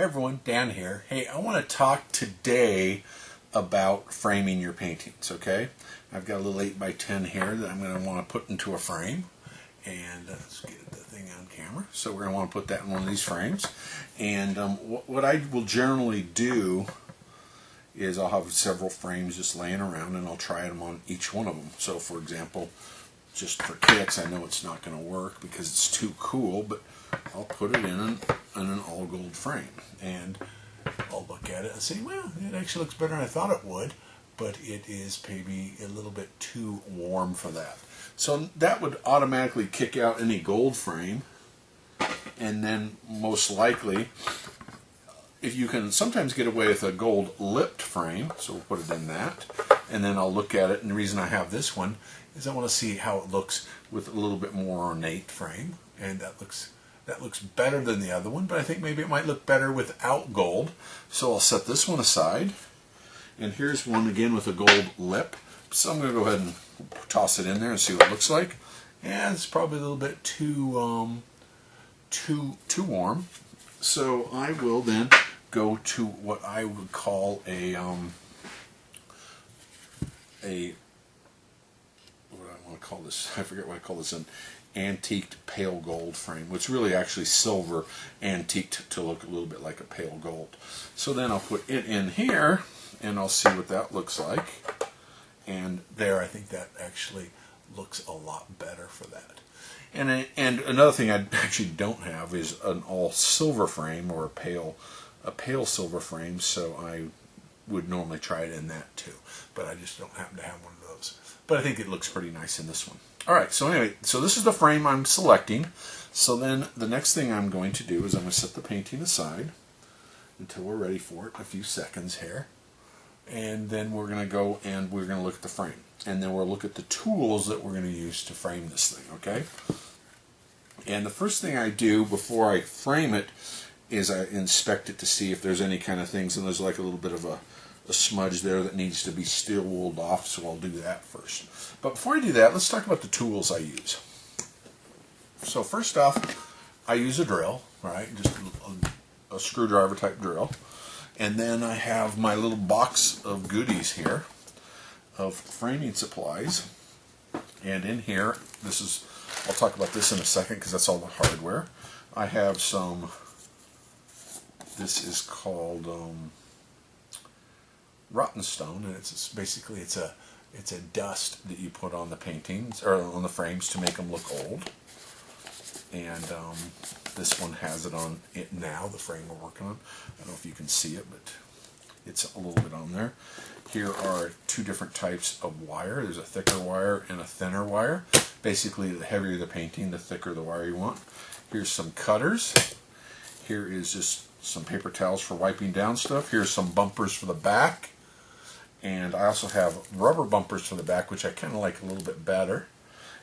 everyone, Dan here. Hey, I want to talk today about framing your paintings, okay? I've got a little 8x10 here that I'm going to want to put into a frame. And let's get the thing on camera. So we're going to want to put that in one of these frames. And what I will generally do is I'll have several frames just laying around and I'll try them on each one of them. So for example, just for kicks, I know it's not going to work because it's too cool, but I'll put it in an all gold frame and I'll look at it and say, well, it actually looks better than I thought it would, but it is maybe a little bit too warm for that. So that would automatically kick out any gold frame, and then most likely, if you can sometimes get away with a gold lipped frame, so we'll put it in that, and then I'll look at it, and the reason I have this one is I want to see how it looks with a little bit more ornate frame, and that looks better than the other one, but I think maybe it might look better without gold. So I'll set this one aside, and here's one again with a gold lip. So I'm going to go ahead and toss it in there and see what it looks like. And it's probably a little bit too warm. So I will then go to what I would call a what do I want to call this? I forget what I call this, an antiqued pale gold frame, which really actually silver antiqued to look a little bit like a pale gold. So then I'll put it in here and I'll see what that looks like. And there, I think that actually looks a lot better for that. And another thing I actually don't have is an all silver frame or a pale silver frame. So I would normally try it in that too, but I just don't happen to have one of those. But I think it looks pretty nice in this one. All right. So anyway, so this is the frame I'm selecting. So then the next thing I'm going to do is I'm going to set the painting aside until we're ready for it. A few seconds here. And then we're going to go and we're going to look at the frame. And then we'll look at the tools that we're going to use to frame this thing, okay? And the first thing I do before I frame it is I inspect it to see if there's any kind of things. And there's like a little bit of a smudge there that needs to be steel wooled off, so I'll do that first. But before I do that, let's talk about the tools I use. So first off, I use a drill, right? Just a screwdriver type drill. And then I have my little box of goodies here of framing supplies. And in here, I'll talk about this in a second because that's all the hardware. I have some, this is called rotten stone, and it's basically it's a dust that you put on the paintings or on the frames to make them look old. And this one has it on it now, the frame we're working on. I don't know if you can see it, but it's a little bit on there. Here are two different types of wire. There's a thicker wire and a thinner wire. Basically, the heavier the painting, the thicker the wire you want. Here's some cutters. Here is just some paper towels for wiping down stuff. Here's some bumpers for the back. And I also have rubber bumpers for the back, which I kind of like a little bit better.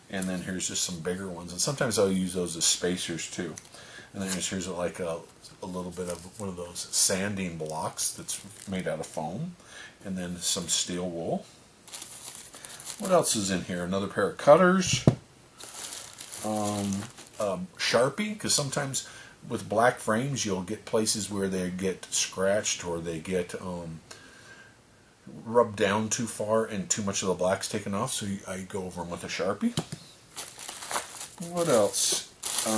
And then here's just some bigger ones, and sometimes I'll use those as spacers too. And then here's like a little bit of one of those sanding blocks that's made out of foam, and then some steel wool. What else is in here? Another pair of cutters, Sharpie, because sometimes with black frames you'll get places where they get scratched or they get rubbed down too far and too much of the black's taken off, so I go over them with a Sharpie. What else?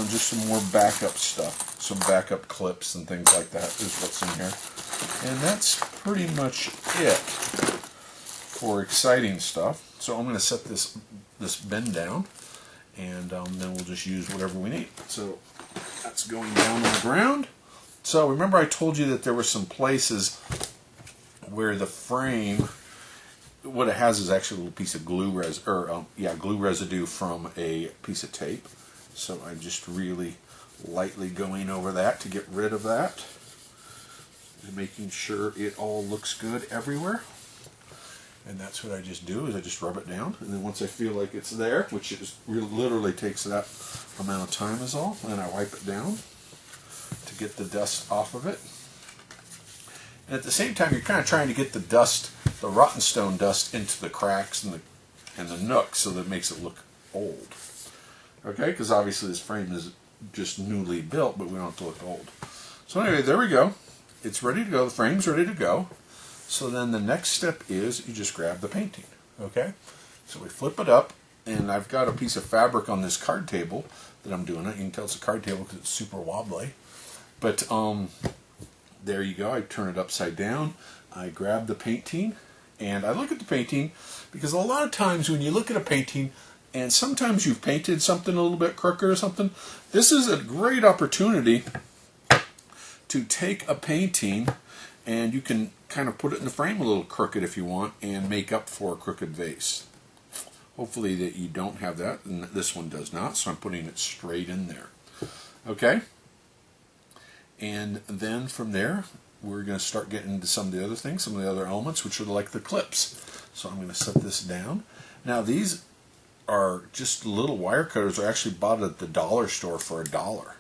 Just some more backup stuff, some backup clips and things like that is what's in here. And that's pretty much it for exciting stuff. So I'm going to set this bin down, and then we'll just use whatever we need. So that's going down on the ground. So remember I told you that there were some places where the frame, what it has is actually a little piece of glue residue from a piece of tape. So I'm just really lightly going over that to get rid of that, and making sure it all looks good everywhere. And that's what I just do, is I just rub it down, and then once I feel like it's there, which literally takes that amount of time is all, and I wipe it down to get the dust off of it. And at the same time, you're kind of trying to get the dust, the rotten stone dust, into the cracks and the nooks, so that it makes it look old. Okay, because obviously this frame is just newly built, but we don't have to look old. So anyway, there we go. it's ready to go. The frame's ready to go. So then the next step is you just grab the painting. Okay? So we flip it up, and I've got a piece of fabric on this card table that I'm doing it. You can tell it's a card table because it's super wobbly. But there you go. I turn it upside down. I grab the painting, and I look at the painting because a lot of times when you look at a painting, and sometimes you've painted something a little bit crooked or something, this is a great opportunity to take a painting and you can kind of put it in the frame a little crooked if you want and make up for a crooked vase. Hopefully that you don't have that, and this one does not, so I'm putting it straight in there. Okay? And then from there, we're going to start getting into some of the other things, some of the other elements, which are like the clips. So I'm going to set this down. Now these are just little wire cutters. Are actually bought at the dollar store for $1.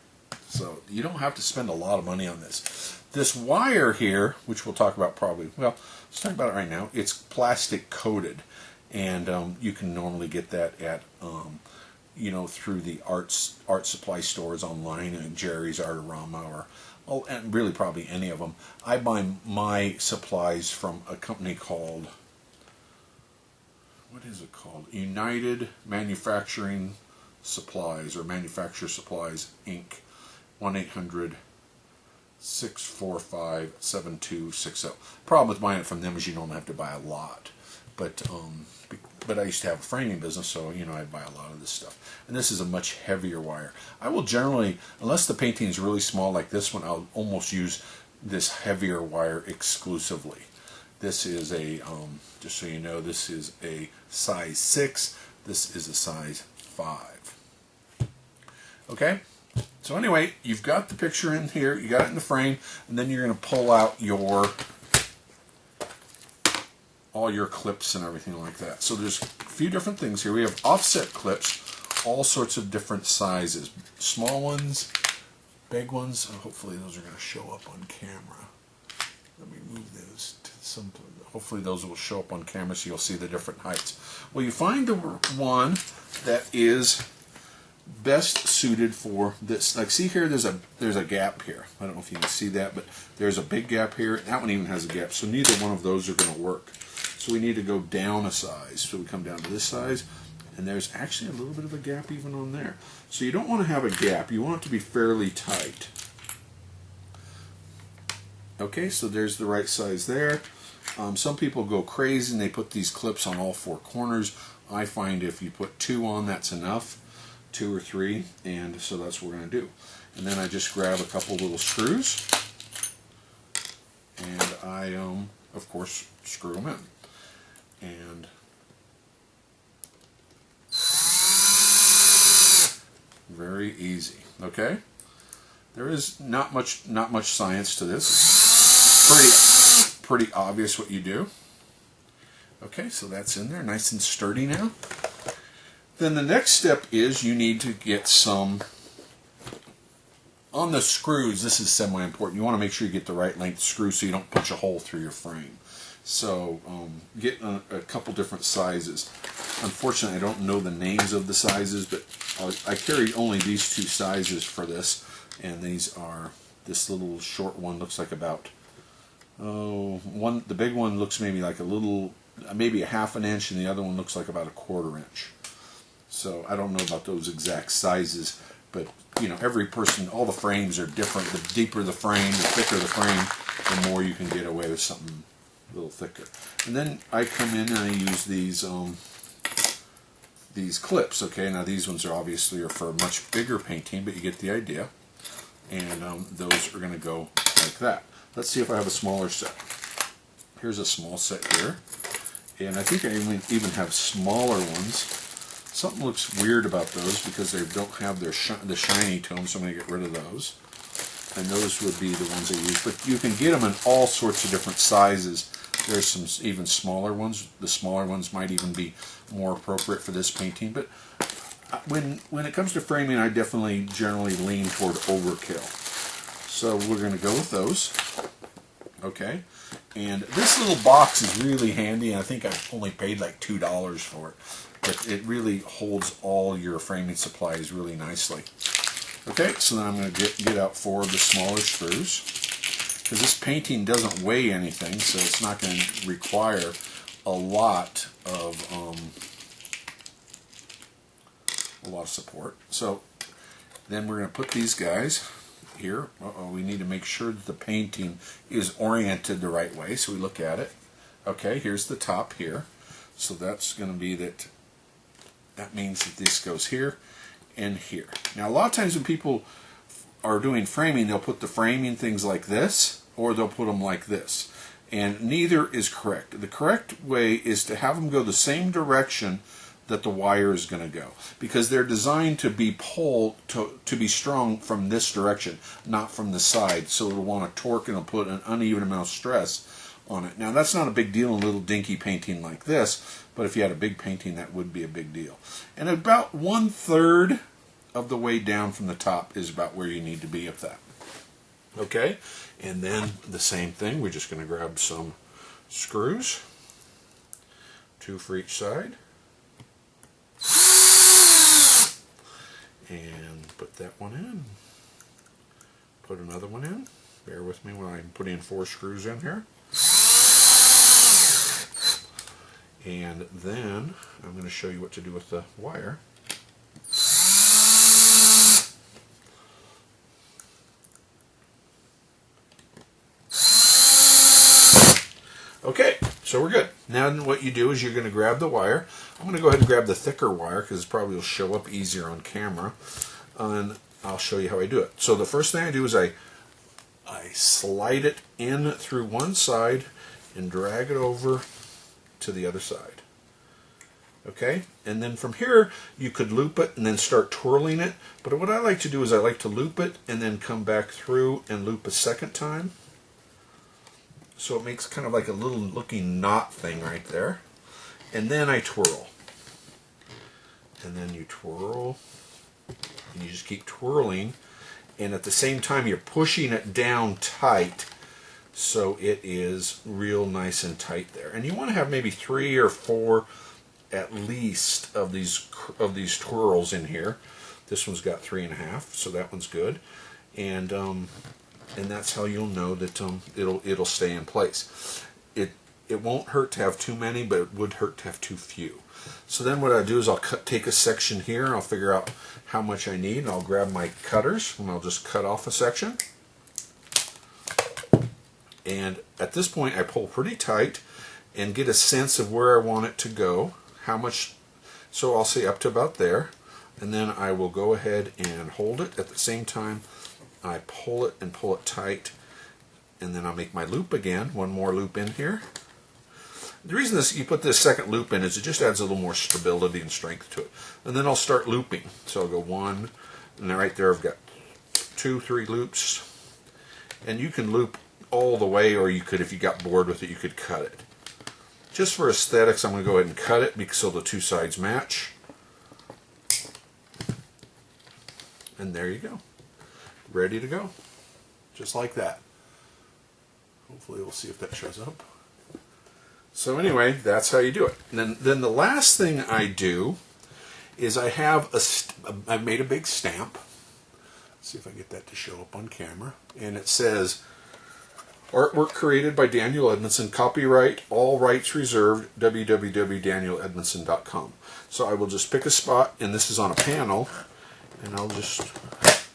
So you don't have to spend a lot of money on this. This wire here, which we'll talk about probably, well, let's talk about it right now. It's plastic coated, and you can normally get that at, you know, through the art supply stores online, Jerry's, Artarama, or and really probably any of them. I buy my supplies from a company called, what is it called? United Manufacturing Supplies, or Manufacturer Supplies, Inc. 1-800-645-7260. Problem with buying it from them is you don't have to buy a lot. But I used to have a framing business, so you know I buy a lot of this stuff. And this is a much heavier wire. I will generally, unless the painting is really small like this one, I'll almost use this heavier wire exclusively. This is a, just so you know, this is a size 6. This is a size 5. Okay? So anyway, you've got the picture in here, you got it in the frame, and then you're going to pull out all your clips and everything like that. So there's a few different things here. We have offset clips, all sorts of different sizes. Small ones, big ones. Hopefully those are going to show up on camera. Let me move those to some. Hopefully those will show up on camera so you'll see the different heights. Well, you find the one that is best suited for this. Like, see here, there's a gap here. I don't know if you can see that, but there's a big gap here. That one even has a gap, so neither one of those are going to work. So we need to go down a size. So we come down to this size, and there's actually a little bit of a gap even on there. So you don't want to have a gap. You want it to be fairly tight. Okay, so there's the right size there. Some people go crazy and they put these clips on all 4 corners. I find if you put 2 on, that's enough. 2 or 3, and so that's what we're going to do. And then I just grab a couple little screws, and I, of course, screw them in. And very easy. Okay, there is not much science to this. It's pretty obvious what you do. Okay, so that's in there, nice and sturdy now. Then the next step is you need to get some, on the screws, this is semi-important. You want to make sure you get the right length screw so you don't punch a hole through your frame. So get a couple different sizes. Unfortunately, I don't know the names of the sizes, but I carry only these 2 sizes for this. And these are, this little short one looks like about, the big one looks maybe like a little, maybe a 1/2 inch, and the other one looks like about a 1/4 inch. So I don't know about those exact sizes, but you know, every person, all the frames are different. The deeper the frame, the thicker the frame, the more you can get away with something a little thicker. And then I come in and I use these clips. Okay, now these ones are obviously for a much bigger painting, but you get the idea. And those are going to go like that. Let's see if I have a smaller set. Here's a small set here, and I think I even have smaller ones. Something looks weird about those because they don't have the shiny to them, so I'm going to get rid of those. And those would be the ones I use. But you can get them in all sorts of different sizes. There's some even smaller ones. The smaller ones might even be more appropriate for this painting. But when it comes to framing, I definitely generally lean toward overkill. So we're going to go with those. Okay. And this little box is really handy, and I think I've only paid like $2 for it. But it really holds all your framing supplies really nicely. Okay, so then I'm going to get out 4 of the smaller screws. because this painting doesn't weigh anything, so it's not going to require a lot of support. So then we're going to put these guys here. We need to make sure that the painting is oriented the right way, so we look at it. Okay, here's the top here. So that's going to be that. That means that this goes here and here. Now, a lot of times when people are doing framing, they'll put the framing things like this, or they'll put them like this. And neither is correct. The correct way is to have them go the same direction that the wire is going to go, because they're designed to be pulled to be strong from this direction, not from the side. So it'll want to torque and it'll put an uneven amount of stress on it. Now, that's not a big deal in a little dinky painting like this, but if you had a big painting, that would be a big deal. And about 1/3 of the way down from the top is about where you need to be of that. Okay, and then the same thing, we're just going to grab some screws, 2 for each side, and put that one in. Put another one in. Bear with me when I put in 4 screws in here. And then I'm going to show you what to do with the wire. Okay, so we're good. Now what you do is you're going to grab the wire. I'm going to go ahead and grab the thicker wire because it probably will show up easier on camera. And I'll show you how I do it. So the first thing I do is I slide it in through one side and drag it over to the other side. Okay, and then from here you could loop it and then start twirling it, but what I like to do is I like to loop it and then come back through and loop a second time, so it makes kind of like a little looking knot thing right there, and then I twirl, and then you twirl and you just keep twirling, and at the same time you're pushing it down tight so it is real nice and tight there. And you want to have maybe 3 or 4 at least of these twirls in here. This one's got 3.5, so that one's good. And that's how you'll know that it'll stay in place. It won't hurt to have too many, but it would hurt to have too few. So then what I do is I'll take a section here, I'll figure out how much I need, and I'll grab my cutters and I'll just cut off a section. And at this point I pull pretty tight and get a sense of where I want it to go, how much, so I'll say up to about there, and then I will go ahead and hold it. At the same time I pull it and pull it tight, and then I'll make my loop again, one more loop in here. The reason you put this second loop in is it just adds a little more stability and strength to it. And then I'll start looping. So I'll go 1, and then right there I've got 2, 3 loops. And you can loop all the way, or you could, if you got bored with it, you could cut it. Just for aesthetics, I'm going to go ahead and cut it so the 2 sides match. And there you go. Ready to go. Just like that. Hopefully we'll see if that shows up. So anyway, that's how you do it. And then the last thing I do is I have I've made a big stamp. Let's see if I get that to show up on camera. And it says, artwork created by Daniel Edmondson, copyright, all rights reserved, www.danieledmondson.com. So I will just pick a spot, and this is on a panel, and I'll just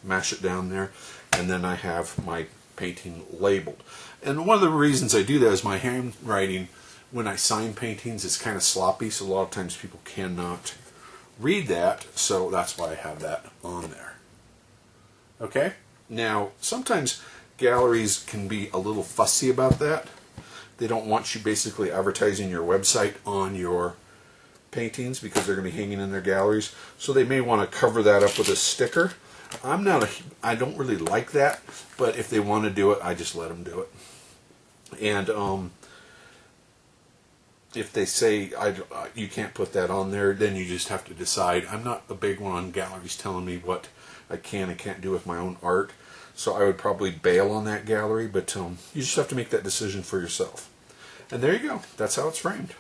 mash it down there, and then I have my painting labeled. And one of the reasons I do that is my handwriting, when I sign paintings, is kind of sloppy, so a lot of times people cannot read that, so that's why I have that on there. Okay? Now, sometimes galleries can be a little fussy about that. They don't want you basically advertising your website on your paintings because they're going to be hanging in their galleries, so they may want to cover that up with a sticker. I don't really like that, but if they want to do it, I just let them do it. And if they say you can't put that on there, then you just have to decide. I'm not a big one on galleries telling me what I can and can't do with my own art, so I would probably bail on that gallery, but you just have to make that decision for yourself. And there you go. That's how it's framed.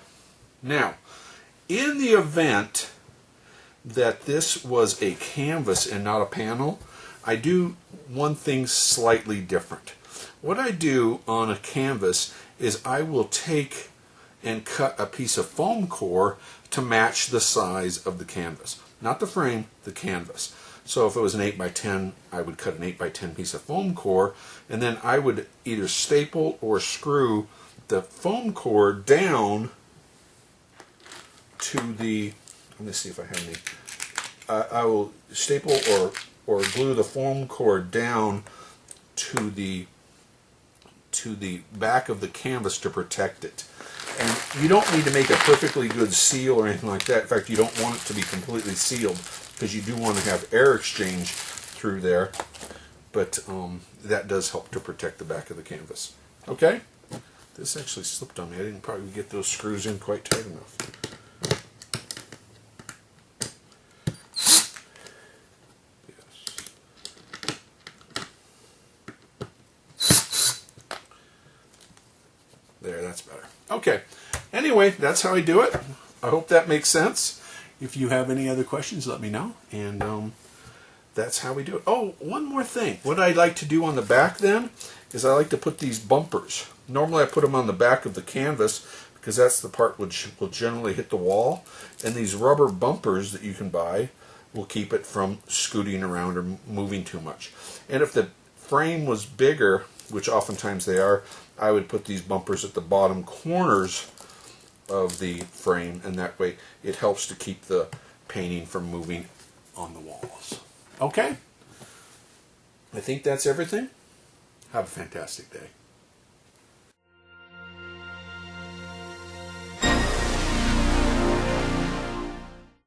Now, in the event that this was a canvas and not a panel, I do one thing slightly different. what I do on a canvas is I will take and cut a piece of foam core to match the size of the canvas. Not the frame, the canvas. So if it was an 8x10, I would cut an 8x10 piece of foam core, and then I would either staple or screw the foam core down to the, let me see if I have any, I will staple or glue the foam core down to the back of the canvas to protect it. And you don't need to make a perfectly good seal or anything like that. In fact, you don't want it to be completely sealed because you do want to have air exchange through there. But that does help to protect the back of the canvas. Okay? This actually slipped on me. I didn't probably get those screws in quite tight enough. There, that's better. Okay. Anyway, that's how I do it. I hope that makes sense. If you have any other questions, let me know. And that's how we do it. Oh, one more thing. What I like to do on the back then is I like to put these bumpers. Normally I put them on the back of the canvas because that's the part which will generally hit the wall. And these rubber bumpers that you can buy will keep it from scooting around or moving too much. And if the frame was bigger, which oftentimes they are, I would put these bumpers at the bottom corners of the frame, and that way it helps to keep the painting from moving on the walls. Okay? I think that's everything. Have a fantastic day.